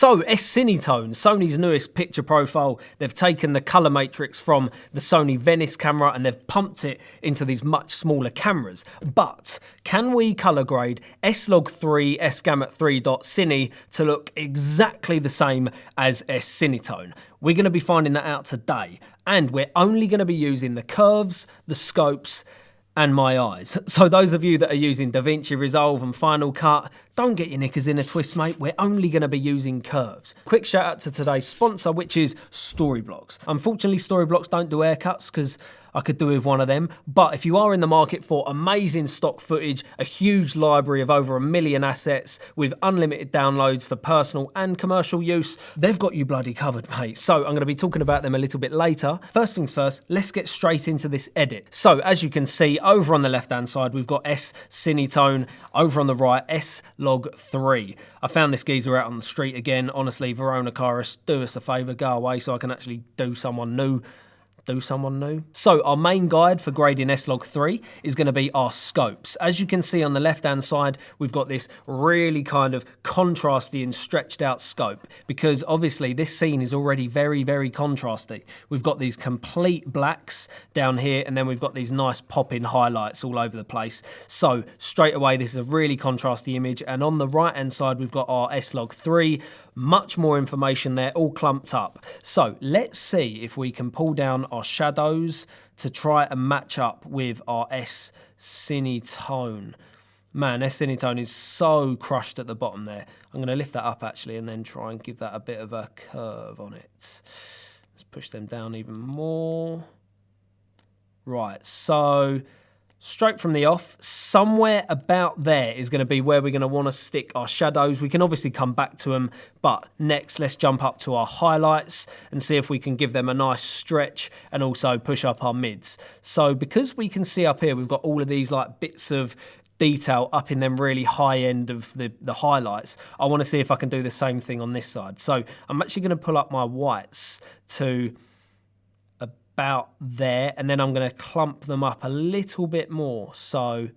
So S Cinetone, Sony's newest picture profile, they've taken the colour matrix from the Sony Venice camera and they've pumped it into these much smaller cameras. But can we colour grade Slog 3 S Gamut 3.Cine to look exactly the same as S Cinetone? We're going to be finding that out today, and we're only going to be using the curves, the scopes, and my eyes. So those of you that are using DaVinci Resolve and Final Cut, don't get your knickers in a twist, mate. We're only going to be using curves. Quick shout out to today's sponsor, which is Storyblocks. Unfortunately, Storyblocks don't do haircuts because I could do with one of them. But if you are in the market for amazing stock footage, a huge library of over 1 million assets with unlimited downloads for personal and commercial use, they've got you bloody covered, mate. So I'm going to be talking about them a little bit later. First things first, let's get straight into this edit. So as you can see, over on the left-hand side, we've got S Cinetone. Over on the right, Slog 3. I found this geezer out on the street again. Honestly, Verona Caris, do us a favour, go away so I can actually do someone new. So our main guide for grading Slog 3 is going to be our scopes. As you can see on the left-hand side, we've got this really kind of contrasty and stretched out scope because obviously this scene is already very, very contrasty. We've got these complete blacks down here and then we've got these nice popping highlights all over the place. So straight away, this is a really contrasty image. And on the right-hand side, we've got our Slog 3. Much more information there, all clumped up. So let's see if we can pull down our shadows to try and match up with our S Cinetone. Man, S Cinetone is so crushed at the bottom there. I'm going to lift that up actually and then try and give that a bit of a curve on it. Let's push them down even more. Right, so straight from the off, somewhere about there is going to be where we're going to want to stick our shadows. We can obviously come back to them, but next let's jump up to our highlights and see if we can give them a nice stretch and also push up our mids. So because we can see up here, we've got all of these like bits of detail up in them really high end of the highlights. I want to see if I can do the same thing on this side. So I'm actually going to pull up my whites to about there, and then I'm going to clump them up a little bit more. So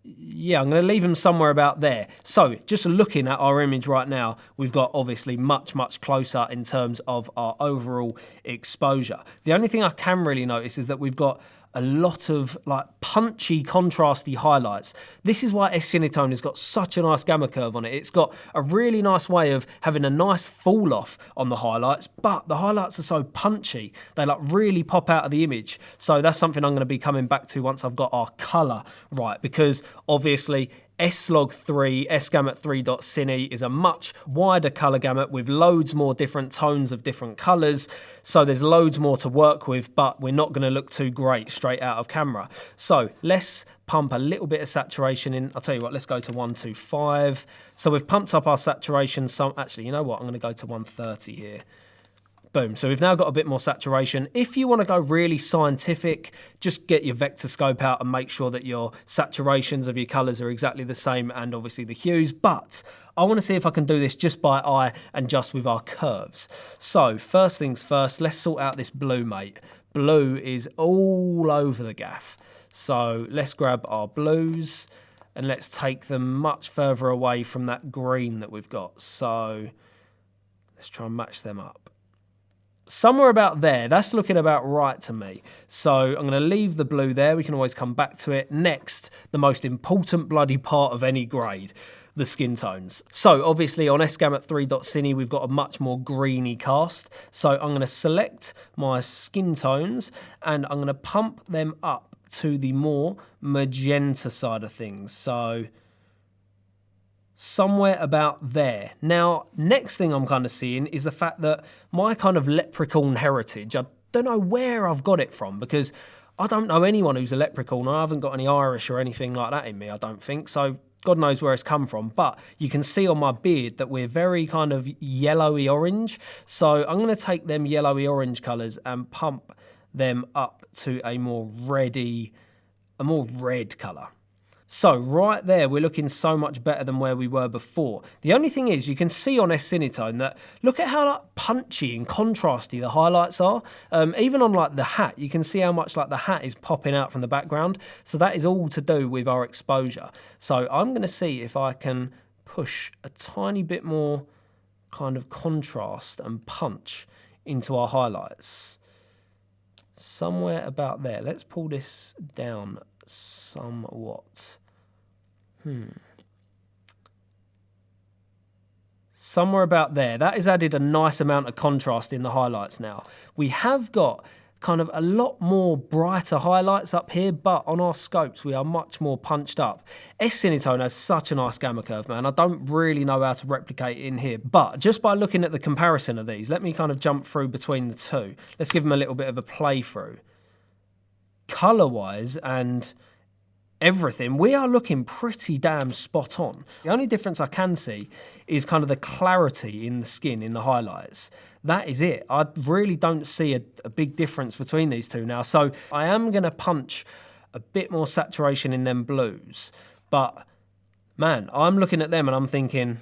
yeah, I'm going to leave them somewhere about there. So just looking at our image right now, we've got obviously much, much closer in terms of our overall exposure. The only thing I can really notice is that we've got a lot of like punchy, contrasty highlights. This is why S Cinetone has got such a nice gamma curve on it. It's got a really nice way of having a nice fall off on the highlights, but the highlights are so punchy. They like really pop out of the image. So that's something I'm going to be coming back to once I've got our color right, because obviously Slog 3, S Gamut 3.Cine is a much wider colour gamut with loads more different tones of different colours. So there's loads more to work with, but we're not going to look too great straight out of camera. So let's pump a little bit of saturation in. I'll tell you what, let's go to 125. So we've pumped up our saturation. Actually, you know what? I'm going to go to 130 here. Boom. So we've now got a bit more saturation. If you want to go really scientific, just get your vector scope out and make sure that your saturations of your colours are exactly the same and obviously the hues. But I want to see if I can do this just by eye and just with our curves. So first things first, let's sort out this blue, mate. Blue is all over the gaff. So let's grab our blues and let's take them much further away from that green that we've got. So let's try and match them up. Somewhere about there, that's looking about right to me. So I'm going to leave the blue there. We can always come back to it. Next, the most important bloody part of any grade, the skin tones. So obviously on S Gamut 3.Cine, we've got a much more greeny cast. So I'm going to select my skin tones and I'm going to pump them up to the more magenta side of things. So somewhere about there. Now, next thing I'm kind of seeing is the fact that my kind of leprechaun heritage, I don't know where I've got it from because I don't know anyone who's a leprechaun. I haven't got any Irish or anything like that in me, I don't think. So God knows where it's come from. But you can see on my beard that we're very kind of yellowy orange. So I'm going to take them yellowy orange colours and pump them up to a more red colour. So right there, we're looking so much better than where we were before. The only thing is, you can see on S Cinetone that, look at how like punchy and contrasty the highlights are. Even on like the hat, you can see how much like the hat is popping out from the background. So that is all to do with our exposure. So I'm going to see if I can push a tiny bit more kind of contrast and punch into our highlights. Somewhere about there. Let's pull this down somewhat. Somewhere about there. That has added a nice amount of contrast in the highlights now. We have got kind of a lot more brighter highlights up here, but on our scopes we are much more punched up. S Cinetone has such a nice gamma curve, man. I don't really know how to replicate it in here, but just by looking at the comparison of these, let me kind of jump through between the two. Let's give them a little bit of a playthrough. Color-wise and everything, we are looking pretty damn spot on. The only difference I can see is kind of the clarity in the skin in the highlights. That is it. I really don't see a big difference between these two now. So I am going to punch a bit more saturation in them blues. But man, I'm looking at them and I'm thinking,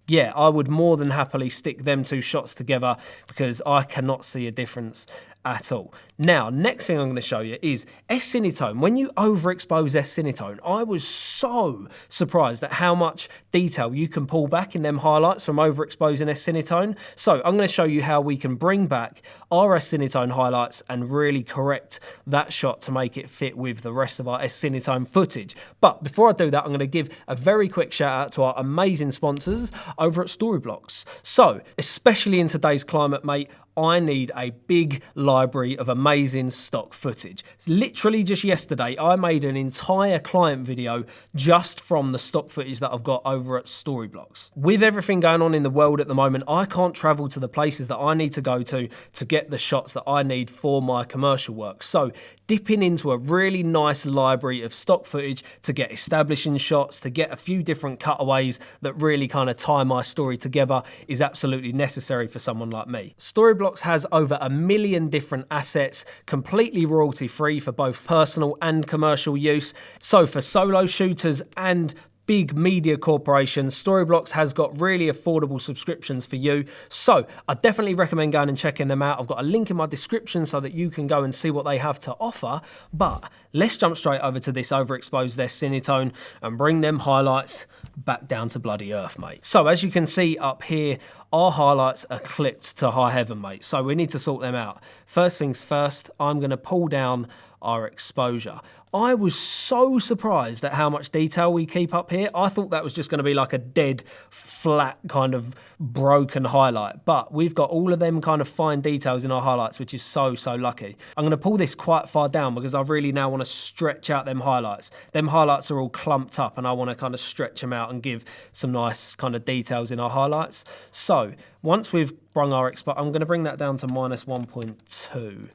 yeah, I would more than happily stick them two shots together because I cannot see a difference at all. Now, next thing I'm going to show you is S Cinetone. When you overexpose S Cinetone, I was so surprised at how much detail you can pull back in them highlights from overexposing S Cinetone. So I'm going to show you how we can bring back our S Cinetone highlights and really correct that shot to make it fit with the rest of our S Cinetone footage. But before I do that, I'm going to give a very quick shout out to our amazing sponsors over at Storyblocks. So, especially in today's climate, mate, I need a big library of amazing stock footage. Literally just yesterday, I made an entire client video just from the stock footage that I've got over at Storyblocks. With everything going on in the world at the moment, I can't travel to the places that I need to go to get the shots that I need for my commercial work. So dipping into a really nice library of stock footage to get establishing shots, to get a few different cutaways that really kind of tie my story together is absolutely necessary for someone like me. Storyblocks has over 1 million different assets, completely royalty free for both personal and commercial use. So for solo shooters and big media corporations, Storyblocks has got really affordable subscriptions for you. So I definitely recommend going and checking them out. I've got a link in my description so that you can go and see what they have to offer. But let's jump straight over to this overexposed S Cinetone and bring them highlights back down to bloody earth, mate. So as you can see up here, our highlights are clipped to high heaven, mate. So we need to sort them out. First things first, I'm going to pull down our exposure. I was so surprised at how much detail we keep up here. I thought that was just going to be like a dead, flat, kind of broken highlight. But we've got all of them kind of fine details in our highlights, which is so, so lucky. I'm going to pull this quite far down because I really now want to stretch out them highlights. Them highlights are all clumped up and I want to kind of stretch them out and give some nice kind of details in our highlights. So once we've brung our exposure, I'm going to bring that down to -1.2.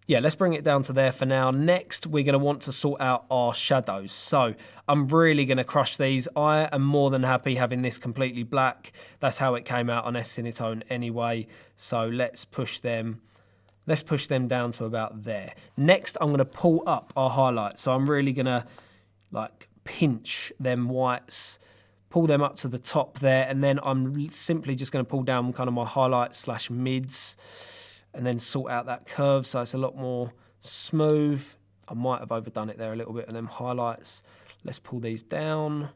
Yeah, let's bring it down to there for now. Next, we're going to want to sort out our shadows. So I'm really going to crush these. I am more than happy having this completely black. That's how it came out on S Cinetone anyway. So let's push them. Let's push them down to about there. Next, I'm going to pull up our highlights. So I'm really going to like pinch them whites, pull them up to the top there. And then I'm simply just going to pull down kind of my highlights / mids. And then sort out that curve so it's a lot more smooth. I might have overdone it there a little bit. And then highlights. Let's pull these down.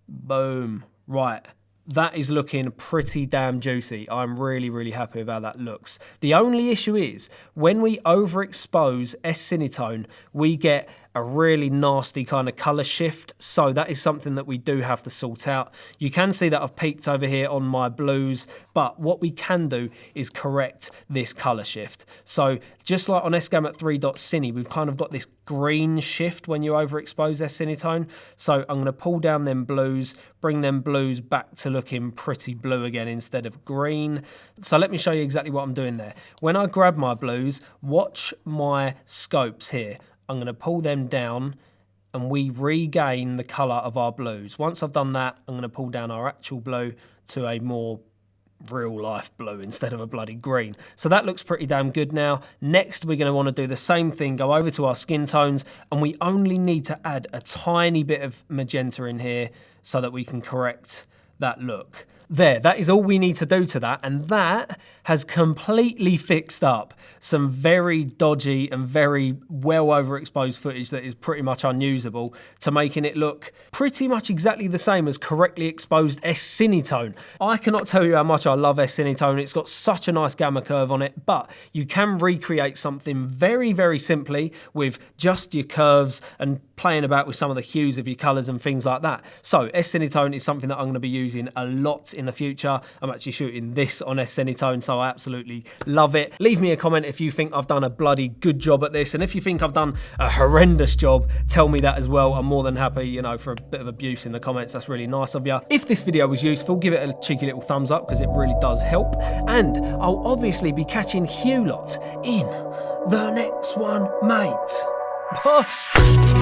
Boom. Right. That is looking pretty damn juicy. I'm really, really happy with how that looks. The only issue is when we overexpose S Cinetone, we get a really nasty kind of color shift. So that is something that we do have to sort out. You can see that I've peaked over here on my blues, but what we can do is correct this color shift. So just like on S-Gamut3.Cine, we've kind of got this green shift when you overexpose S Cinetone. So I'm going to pull down them blues, bring them blues back to looking pretty blue again instead of green. So let me show you exactly what I'm doing there. When I grab my blues, watch my scopes here. I'm going to pull them down and we regain the colour of our blues. Once I've done that, I'm going to pull down our actual blue to a more real life blue instead of a bloody green. So that looks pretty damn good now. Next, we're going to want to do the same thing, go over to our skin tones, and we only need to add a tiny bit of magenta in here so that we can correct that look. There, that is all we need to do to that, and that has completely fixed up some very dodgy and very well overexposed footage that is pretty much unusable, to making it look pretty much exactly the same as correctly exposed S Cinetone. I cannot tell you how much I love S Cinetone. It's got such a nice gamma curve on it, but you can recreate something very, very simply with just your curves and playing about with some of the hues of your colours and things like that. So S Cinetone is something that I'm going to be using a lot in the future. I'm actually shooting this on S Cinetone, so I absolutely love it. Leave me a comment if you think I've done a bloody good job at this, and if you think I've done a horrendous job, tell me that as well. I'm more than happy, you know, for a bit of abuse in the comments. That's really nice of you. If this video was useful, give it a cheeky little thumbs up, because it really does help. And I'll obviously be catching Hugh lot in the next one, mate. Bye.